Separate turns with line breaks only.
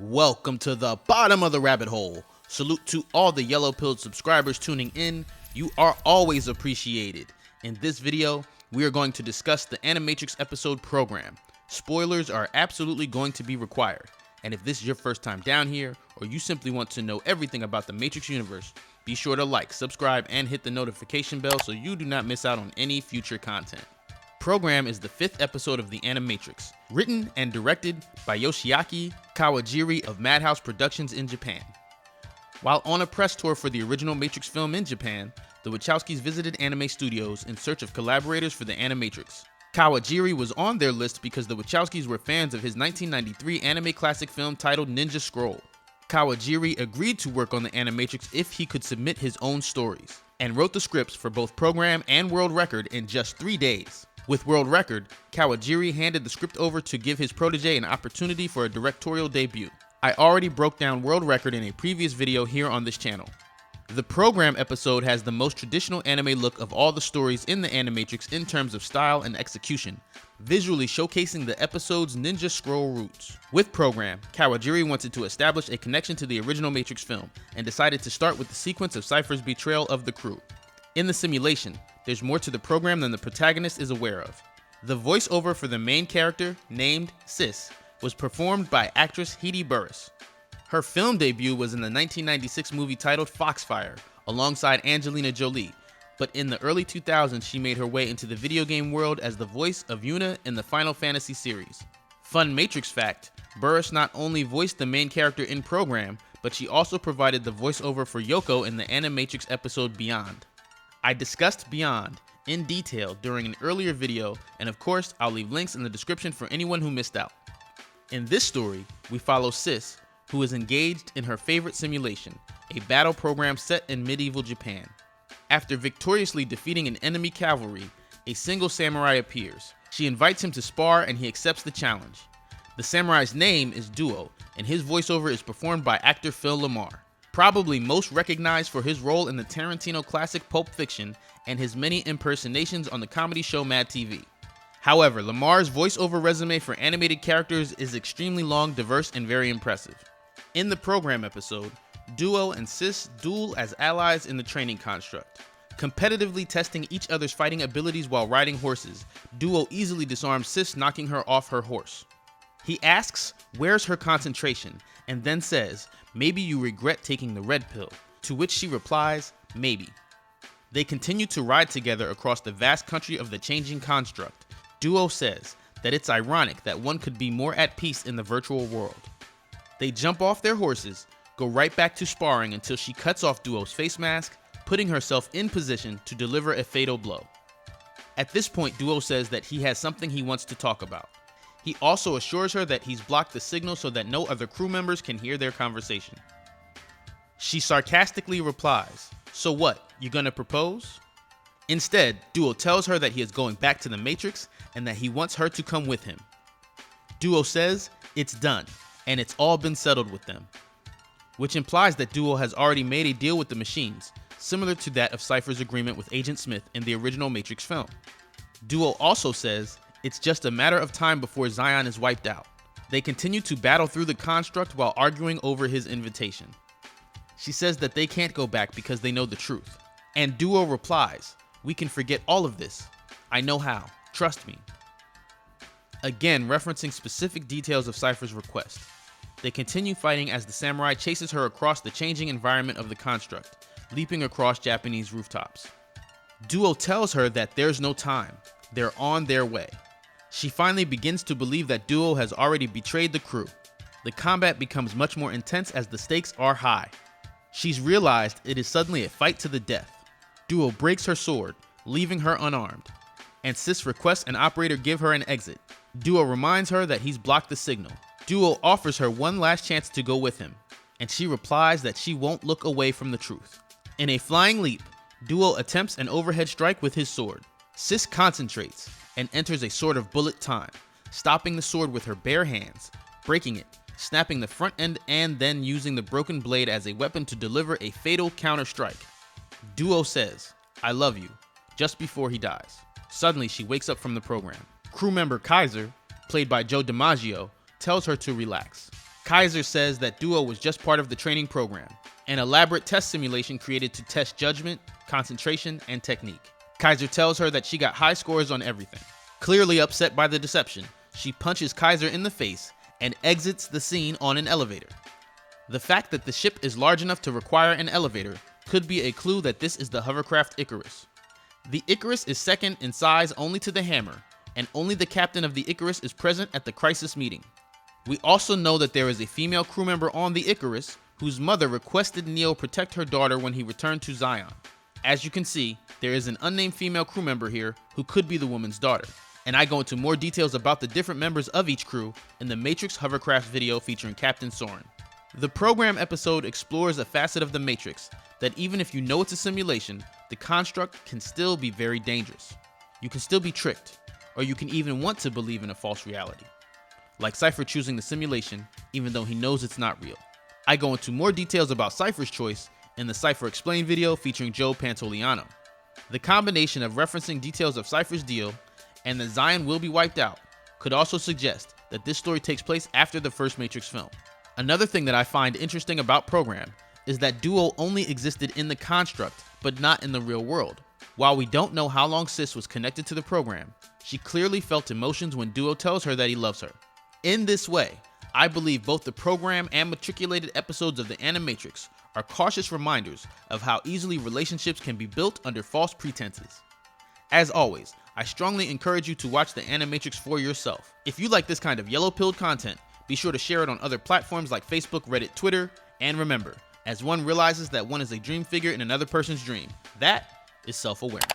Welcome to the bottom of the rabbit hole. Salute to all the yellow-pilled subscribers tuning in. You are always appreciated. In this video, we are going to discuss the Animatrix episode program. Spoilers are absolutely going to be required. And if this is your first time down here, or you simply want to know everything about the Matrix universe, be sure to like, subscribe, and hit the notification bell so you do not miss out on any future content. Program is the 5th episode of the Animatrix, written and directed by Yoshiaki Kawajiri of Madhouse Productions in Japan. While on a press tour for the original Matrix film in Japan, the Wachowskis visited anime studios in search of collaborators for the Animatrix. Kawajiri was on their list because the Wachowskis were fans of his 1993 anime classic film titled Ninja Scroll. Kawajiri agreed to work on the Animatrix if he could submit his own stories, and wrote the scripts for both Program and World Record in just 3 days. With World Record, Kawajiri handed the script over to give his protege an opportunity for a directorial debut. I already broke down World Record in a previous video here on this channel. The Program episode has the most traditional anime look of all the stories in the Animatrix in terms of style and execution, visually showcasing the episode's Ninja Scroll roots. With Program, Kawajiri wanted to establish a connection to the original Matrix film, and decided to start with the sequence of Cypher's betrayal of the crew. In the simulation, there's more to the program than the protagonist is aware of. The voiceover for the main character, named Sis, was performed by actress Hedy Burris. Her film debut was in the 1996 movie titled Foxfire, alongside Angelina Jolie, but in the early 2000s she made her way into the video game world as the voice of Yuna in the Final Fantasy series. Fun Matrix fact, Burris not only voiced the main character in Program, but she also provided the voiceover for Yoko in the Animatrix episode Beyond. I discussed Beyond in detail during an earlier video, and of course I'll leave links in the description for anyone who missed out. In this story, we follow Sis, who is engaged in her favorite simulation, a battle program set in medieval Japan. After victoriously defeating an enemy cavalry, a single samurai appears. She invites him to spar and he accepts the challenge. The samurai's name is Duo, and his voiceover is performed by actor Phil LaMarr, probably most recognized for his role in the Tarantino classic Pulp Fiction and his many impersonations on the comedy show Mad TV. However, Lamar's voiceover resume for animated characters is extremely long, diverse, and very impressive. In the Program episode, Duo and Sis duel as allies in the training construct. Competitively testing each other's fighting abilities while riding horses, Duo easily disarms Sis, knocking her off her horse. He asks, "Where's her concentration?" and then says, "Maybe you regret taking the red pill," to which she replies, "Maybe." They continue to ride together across the vast country of the changing construct. Duo says that it's ironic that one could be more at peace in the virtual world. They jump off their horses, go right back to sparring until she cuts off Duo's face mask, putting herself in position to deliver a fatal blow. At this point, Duo says that he has something he wants to talk about. He also assures her that he's blocked the signal so that no other crew members can hear their conversation. She sarcastically replies, "So what, you gonna propose?" Instead, Duo tells her that he is going back to the Matrix and that he wants her to come with him. Duo says it's done, and it's all been settled with them, which implies that Duo has already made a deal with the machines, similar to that of Cypher's agreement with Agent Smith in the original Matrix film. Duo also says it's just a matter of time before Zion is wiped out. They continue to battle through the construct while arguing over his invitation. She says that they can't go back because they know the truth. And Duo replies, "We can forget all of this. I know how. Trust me." Again, referencing specific details of Cypher's request. They continue fighting as the samurai chases her across the changing environment of the construct, leaping across Japanese rooftops. Duo tells her that there's no time. They're on their way. She finally begins to believe that Duo has already betrayed the crew. The combat becomes much more intense as the stakes are high. She's realized it is suddenly a fight to the death. Duo breaks her sword, leaving her unarmed, and Sis requests an operator give her an exit. Duo reminds her that he's blocked the signal. Duo offers her one last chance to go with him, and she replies that she won't look away from the truth. In a flying leap, Duo attempts an overhead strike with his sword. Sis concentrates and enters a sort of bullet time, stopping the sword with her bare hands, breaking it, snapping the front end, and then using the broken blade as a weapon to deliver a fatal counter strike. Duo says, "I love you," just before he dies. Suddenly she wakes up from the program. Crew member Kaiser, played by Joe DiMaggio, tells her to relax. Kaiser says that Duo was just part of the training program, an elaborate test simulation created to test judgment, concentration, and technique. Kaiser tells her that she got high scores on everything. Clearly upset by the deception, she punches Kaiser in the face and exits the scene on an elevator. The fact that the ship is large enough to require an elevator could be a clue that this is the hovercraft Icarus. The Icarus is second in size only to the Hammer, and only the captain of the Icarus is present at the crisis meeting. We also know that there is a female crew member on the Icarus whose mother requested Neo protect her daughter when he returned to Zion. As you can see, there is an unnamed female crew member here who could be the woman's daughter, and I go into more details about the different members of each crew in the Matrix Hovercrafts video featuring Captain Soren. The program episode explores a facet of the Matrix that even if you know it's a simulation, the construct can still be very dangerous. You can still be tricked, or you can even want to believe in a false reality. Like Cypher choosing the simulation even though he knows it's not real. I go into more details about Cypher's choice in the Cypher Explained video featuring Joe Pantoliano. The combination of referencing details of Cypher's deal and that Zion will be wiped out could also suggest that this story takes place after the first Matrix film. Another thing that I find interesting about Program is that Duo only existed in the construct, but not in the real world. While we don't know how long Sis was connected to the program, she clearly felt emotions when Duo tells her that he loves her. In this way, I believe both the program and matriculated episodes of the Animatrix are cautious reminders of how easily relationships can be built under false pretenses. As always, I strongly encourage you to watch the Animatrix for yourself. If you like this kind of yellow-pilled content, be sure to share it on other platforms like Facebook, Reddit, Twitter, and remember, as one realizes that one is a dream figure in another person's dream, that is self-awareness.